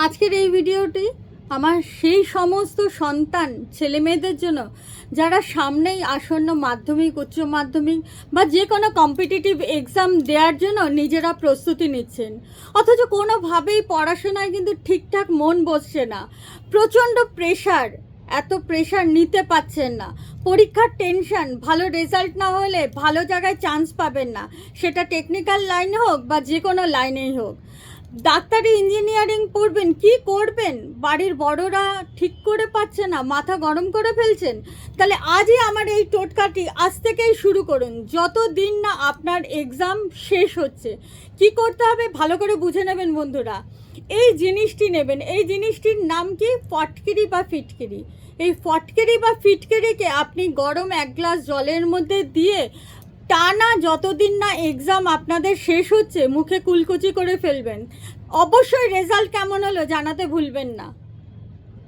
আজকের এই ভিডিওটি আমার সেই সমস্ত সন্তান ছেলেমেয়েদের জন্য যারা সামনেই আসন্ন মাধ্যমিক উচ্চ মাধ্যমিক বা যে কোনো কম্পিটিটিভ এক্সাম দেওয়ার জন্য নিজেরা প্রস্তুতি নিচ্ছেন, অথচ কোনোভাবেই পড়াশোনায় কিন্তু ঠিকঠাক মন বসছে না। প্রচণ্ড প্রেশার, এত প্রেশার নিতে পারছেন না, পরীক্ষার টেনশন, ভালো রেজাল্ট না হলে ভালো জায়গায় চান্স পাবেন না, সেটা টেকনিক্যাল লাইন হোক বা যে কোনো লাইনেই হোক। ডাক্তারি ইঞ্জিনিয়ারিং পড়বেন, কি করবেন, বাড়ির বড়রা ঠিক করে পাচ্ছে না, মাথা গরম করে ফেলছেন। তাহলে আজই আমার এই টোটকাটি আজ থেকেই শুরু করুন। যত দিন না আপনার এক্সাম শেষ হচ্ছে, কি করতে হবে ভালো করে বুঝে নেবেন বন্ধুরা। এই জিনিসটি নেবেন, এই জিনিসটির নাম কি? ফটকিরি বা ফিটকিরি। এই ফটকিরি বা ফিটকিরিকে আপনি গরম এক গ্লাস জলের মধ্যে দিয়ে টানা যতদিন না এক্সাম আপনাদের শেষ হচ্ছে মুখে কুলকুচি করে ফেলবেন। অবশ্যই রেজাল্ট কেমন হলো জানাতে ভুলবেন না।